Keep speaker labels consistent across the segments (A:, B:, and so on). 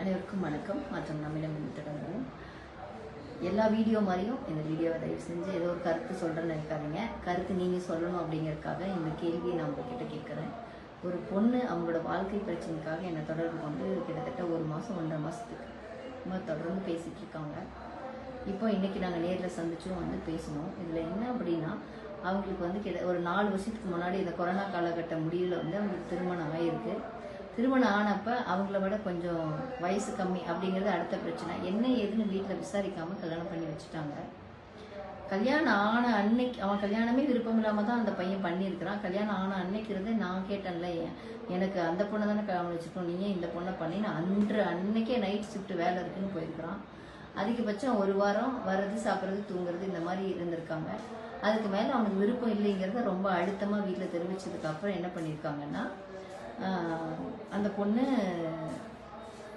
A: அனைவருக்கும் வணக்கம். மற்றும் நம்மிடம் தொடங்குவோம். எல்லா வீடியோ மாதிரியும் இந்த வீடியோவை தயவு செஞ்சு ஏதோ ஒரு கருத்து சொல்கிறேன்னு நினைக்காதீங்க. கருத்து நீங்கள் சொல்லணும் அப்படிங்கிறதுக்காக இந்த கேள்வியை நான் உங்ககிட்ட கேட்குறேன். ஒரு பொண்ணு அவங்களோட வாழ்க்கை பிரச்சனைக்காக என்னை தொடர்பு கொண்டு கிட்டத்தட்ட 1 மாதம் 1.5 மாதத்துக்கு தொடர்ந்து பேசிகிட்டு இருக்காங்க. இப்போ இன்றைக்கி நாங்கள் நேரில் சந்திச்சும் வந்து பேசணும். இதில் என்ன அப்படின்னா, அவங்களுக்கு வந்து ஒரு 4 வருஷத்துக்கு முன்னாடி இந்த கொரோனா காலகட்ட முடிவில் வந்து அவங்களுக்கு திருமணம் ஆகிருக்கு. திருமணம் ஆனப்போ அவங்கள விட கொஞ்சம் வயசு கம்மி அப்படிங்கிறது அடுத்த பிரச்சனை. என்ன ஏதுன்னு வீட்டில் விசாரிக்காமல் கல்யாணம் பண்ணி வச்சுட்டாங்க. கல்யாணம் ஆன அன்னைக்கு அவன் கல்யாணமே விருப்பம் இல்லாமல் தான் அந்த பையன் பண்ணியிருக்கிறான். கல்யாணம் ஆன அன்னைக்கு இருந்து நான் கேட்டேன்ல, எனக்கு அந்த பொண்ணை தானே கல்யாணம் வச்சுருக்கோம், நீங்கள் இந்த பொண்ணை பண்ணி நான் அன்னைக்கே நைட் ஷிஃப்ட் வேலை இருக்குன்னு போயிருக்கிறான். அதிகபட்சம் 1 வாரம் வர்றது சாப்பிட்றது தூங்குறது இந்த மாதிரி இருந்திருக்காங்க. அதுக்கு மேலே அவனுக்கு விருப்பம் இல்லைங்கிறத ரொம்ப அழுத்தமாக வீட்டில் தெரிவித்ததுக்கப்புறம் என்ன பண்ணியிருக்காங்கன்னா, அந்த பொண்ணு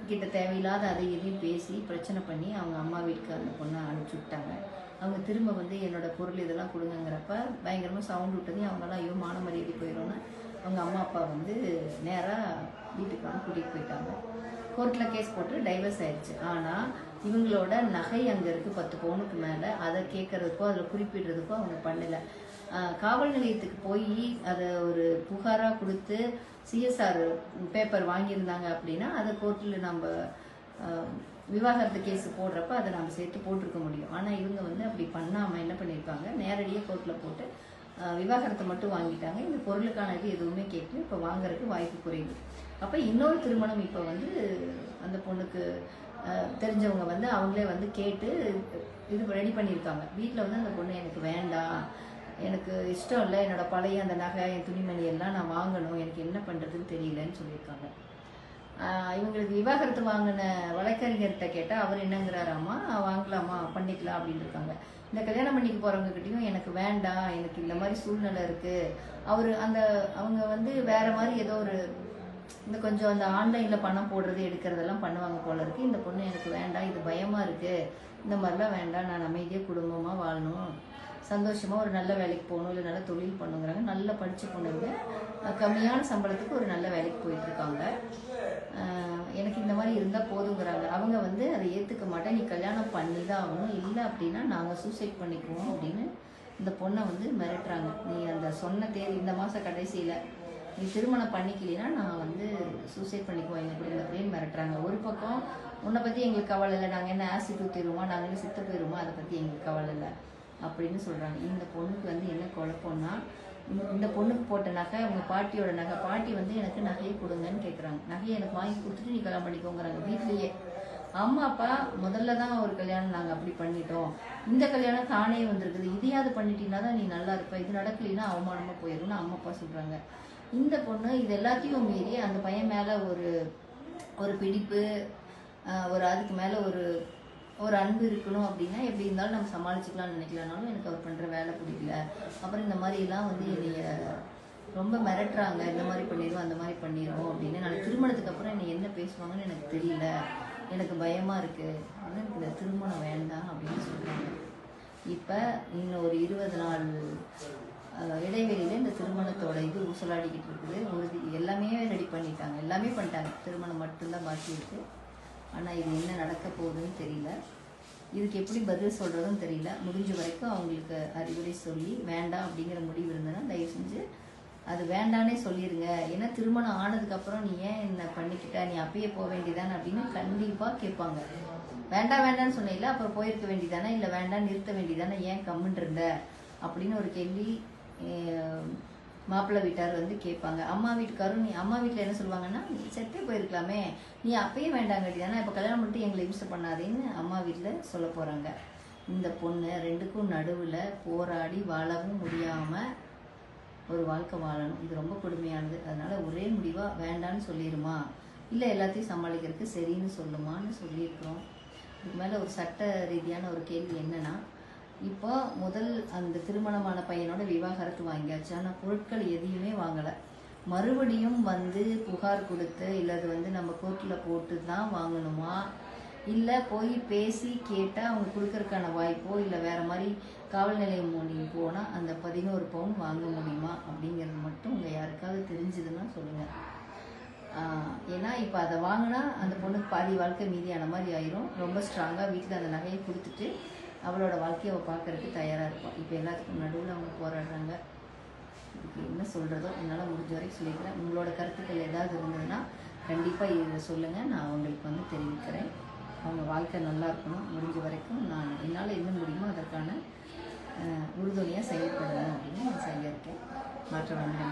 A: கிட்ட தேவையில்லாத அதை இதையும் பேசி பிரச்சனை பண்ணி அவங்க அம்மா வீட்டுக்கு அந்த பொண்ணை அனுப்பிச்சி விட்டாங்க. அவங்க திரும்ப வந்து என்னோட பொருள் இதெல்லாம் கொடுங்கங்கிறப்ப பயங்கரமாக சவுண்ட் விட்டதையும் அவங்களாம் ஐயோ மான மரியாதை போயிடும்னு அவங்க அம்மா அப்பா வந்து நேராக வீட்டுக்கு வந்து கூட்டிகிட்டு போயிட்டாங்க. கோர்ட்டில் கேஸ் போட்டு டைவர்ஸ் ஆயிடுச்சு. ஆனால் இவங்களோட நகை அங்கே இருக்குது 10 பவுனுக்கு மேலே. அதை கேட்குறதுக்கோ அதில் குறிப்பிடுறதுக்கோ அவங்க பண்ணலை. காவல் நிலையத்துக்கு போய் அதை ஒரு புகாராக கொடுத்து சிஎஸ்ஆர் பேப்பர் வாங்கியிருந்தாங்க அப்படின்னா அதை கோர்ட்டில் நம்ம விவாகரத்து கேஸ் போடுறப்ப அதை நம்ம சேர்த்து போட்டிருக்க முடியும். ஆனால் இவங்க வந்து அப்படி பண்ணாமல் என்ன பண்ணியிருக்காங்க, நேரடியாக கோர்ட்டில் போட்டு விவாகரத்தை மட்டும் வாங்கிட்டாங்க. இந்த பொருளுக்கான இது எதுவுமே கேட்கல. இப்போ வாங்குறதுக்கு வாய்ப்பு குறைவு. அப்போ இன்னொரு திருமணம் இப்போ வந்து அந்த பொண்ணுக்கு தெரிஞ்சவங்க வந்து அவங்களே வந்து கேட்டு இது ரெடி பண்ணியிருக்காங்க. வீட்டில் வந்து அந்த பொண்ணு எனக்கு வேண்டாம், எனக்கு இஷ்டம் இல்லை, என்னோட பழைய அந்த நகை என் துணிமணி எல்லாம் நான் வாங்கணும், எனக்கு என்ன பண்ணுறதுன்னு தெரியலன்னு சொல்லியிருக்காங்க. இவங்களுக்கு விவாகரத்து வாங்கின வழக்கறிஞர்கிட்ட கேட்டால் அவர் என்னங்கிறாராமா, வாங்கலாமா பண்ணிக்கலாம் அப்படின்னு இருக்காங்க. இந்த கல்யாணம் பண்ணிக்கு போகிறவங்ககிட்டையும் எனக்கு வேண்டாம், எனக்கு இந்த மாதிரி சூழ்நிலை இருக்குது, அவங்க வந்து வேறு மாதிரி ஏதோ ஒரு இந்த கொஞ்சம் அந்த ஆன்லைனில் பணம் போடுறது எடுக்கிறதெல்லாம் பண்ணுவாங்க போல இருக்குது. இந்த பொண்ணு எனக்கு வேண்டாம், இது பயமாக இருக்குது, இந்த மாதிரிலாம் வேண்டாம், நான் அமைதியாக குடும்பமாக வாழணும், சந்தோஷமாக ஒரு நல்ல வேலைக்கு போகணும், இல்லை நல்ல தொழில் பண்ணுங்கிறாங்க. நல்லா படித்த பொண்ணுங்க கம்மியான சம்பளத்துக்கு ஒரு நல்ல வேலைக்கு போயிட்டுருக்காங்க. எனக்கு இந்த மாதிரி இருந்தால் போதுங்கிறாங்க. அவங்க வந்து அதை ஏற்றுக்க மாட்டேன், நீ கல்யாணம் பண்ணி தான் ஆகணும், இல்லை அப்படின்னா நாங்கள் சூசைட் பண்ணிக்குவோம் அப்படின்னு இந்த பொண்ணை வந்து மிரட்டுறாங்க. நீ அந்த சொன்ன தேதி இந்த மாதம் கடைசியில் நீ திருமணம் பண்ணிக்கலைன்னா நான் வந்து சூசைட் பண்ணிக்குவோம் எங்கள் குடும்பத்திலேன்னு மிரட்டுறாங்க. ஒரு பக்கம் உன்னை பற்றி எங்களுக்கு கவலை இல்லை, நாங்கள் என்ன ஆசிட் ஊற்றிடுவோமா, நாங்கள் என்ன சித்த போயிடுவோமா, அதை பற்றி எங்களுக்கு கவலை இல்லை அப்படின்னு சொல்கிறாங்க. இந்த பொண்ணுக்கு வந்து என்ன குழப்பம்னா, இந்த பொண்ணுக்கு போட்ட நகை உங்கள் பாட்டியோட நகை, பாட்டி வந்து எனக்கு நகையை கொடுங்கன்னு கேட்குறாங்க. நகையை எனக்கு வாங்கி கொடுத்துட்டு நீ கல்யாணம் பண்ணிக்கோங்கிறாங்க. வீட்லேயே அம்மா அப்பா முதல்ல தான் ஒரு கல்யாணம் நாங்கள் அப்படி பண்ணிட்டோம், இந்த கல்யாணம் தானே வந்திருக்குது, இதையாவது பண்ணிட்டீங்கன்னா தான் நீ நல்லா இருப்ப, இது நடக்கலைன்னா அவமானமாக போயிடும்னு அம்மா அப்பா சொல்கிறாங்க. இந்த பொண்ணு இது எல்லாத்தையும் மீறி அந்த பையன் மேலே ஒரு பிடிப்பு, ஒரு அதுக்கு மேலே ஒரு அன்பு இருக்கணும் அப்படின்னா எப்படி இருந்தாலும் நம்ம சமாளிச்சுக்கலாம்னு நினைக்கலனாலும் எனக்கு அவர் பண்ணுற வேலை பிடிக்கல, அப்புறம் இந்த மாதிரிலாம் வந்து என்னைய ரொம்ப மிரட்டுறாங்க, இந்த மாதிரி பண்ணிடுவோம் அந்த மாதிரி பண்ணிடுவோம் அப்படின்னு, நான் திருமணத்துக்கு அப்புறம் என்னை என்ன பேசுவாங்கன்னு எனக்கு தெரியல, எனக்கு பயமாக இருக்குது, எனக்கு இந்த திருமணம் வேண்டாம் அப்படின்னு சொல்கிறாங்க. இப்போ இன்னும் ஒரு 20 நாள் இடைவெளியில் இந்த திருமணத்தோட இது ஊசலாடிக்கிட்டு இருக்குது. எல்லாமே ரெடி பண்ணிட்டாங்க, எல்லாமே பண்ணிட்டாங்க, திருமணம் மட்டும்தான் பாக்கி இருக்குது. ஆனால் இது என்ன நடக்க போகுதுன்னு தெரியல, இதுக்கு எப்படி பதில் சொல்கிறதுன்னு தெரியல. முடிஞ்ச வரைக்கும் அவங்களுக்கு அறிவுரை சொல்லி வேண்டாம் அப்படிங்கிற முடிவு இருந்ததுன்னா தயவு செஞ்சு அது வேண்டானே சொல்லிடுங்க. ஏன்னா திருமணம் ஆனதுக்கப்புறம் நீ ஏன் என்ன பண்ணிக்கிட்ட, நீ அப்பயே போக வேண்டியதானே அப்படின்னு கண்டிப்பாக கேட்பாங்க. வேண்டாம் வேண்டான்னு சொன்னீங்களா, அப்புறம் போயிருக்க வேண்டியதானே, இல்லை வேண்டாம் நிறுத்த வேண்டியதானே, ஏன் கம்முன்னு இருந்த அப்படின்னு ஒரு கேள்வி மாப்பிள்ளை வீட்டார் வந்து கேட்பாங்க. அம்மா வீட்டுக்காரும் அம்மா வீட்டில் என்ன சொல்லுவாங்கன்னா, நீ செத்தே போயிருக்கலாமே, நீ அப்பயே வேண்டாங்கட்டி தானே, இப்போ கல்யாணம் பண்ணிட்டு எங்களை யூஸ் பண்ணாதேன்னு அம்மா வீட்டில் சொல்ல போகிறாங்க. இந்த பொண்ணு ரெண்டுக்கும் நடுவில் போராடி வாழவும் முடியாமல் ஒரு வாழ்க்கை வாழணும். இது ரொம்ப கொடுமையானது. அதனால் ஒரே முடிவாக வேண்டான்னு சொல்லிடுமா, இல்லை எல்லாத்தையும் சமாளிக்கிறதுக்கு சரின்னு சொல்லுமான்னு சொல்லியிருக்கிறோம். இதுக்கு மேலே ஒரு சட்ட ரீதியான ஒரு கேள்வி என்னென்னா, இப்போ முதல் அந்த திருமணமான பையனோட விவாகரத்து வாங்கியாச்சு, ஆனால் பொருட்கள் எதையுமே வாங்கலை. மறுபடியும் வந்து புகார் கொடுத்து இல்லை அது வந்து நம்ம கோர்ட்டில் போட்டு தான் வாங்கணுமா, இல்லை போய் பேசி கேட்டால் அவங்க கொடுக்கறதுக்கான வாய்ப்போ, இல்லை வேறு மாதிரி காவல் நிலையம் மூலியம் போனால் அந்த 11 பவுன் வாங்க முடியுமா அப்படிங்கிறது மட்டும் உங்கள் யாருக்காவது தெரிஞ்சுதுன்னா சொல்லுங்கள். ஏன்னா இப்போ அதை வாங்கினா அந்த பொண்ணுக்கு பாதி வாழ்க்கை மீதியான மாதிரி ஆயிரும். ரொம்ப ஸ்ட்ராங்காக வீட்டில் அந்த நகையை கொடுத்துட்டு அவளோட வாழ்க்கையை அவள் பார்க்கறதுக்கு தயாராக இருப்பாள். இப்போ எல்லாத்துக்கும் நடுவில் அவங்க போராடுறாங்க. இதுக்கு என்ன சொல்கிறதோ என்னால் முடிஞ்ச வரைக்கும் சொல்லிக்கிறேன். உங்களோட கருத்துக்கள் ஏதாவது இருந்ததுன்னா கண்டிப்பாக இதில் சொல்லுங்கள், நான் அவங்களுக்கு தெரிவிக்கிறேன். அவங்க வாழ்க்கை நல்லா இருக்கணும். முடிஞ்ச வரைக்கும் நான் என்னால் என்ன முடியுமோ அதற்கான உறுதுணையாக செயல்படணும் அப்படின்னு நான் செய்ய இருக்கேன். மாற்றம் வந்து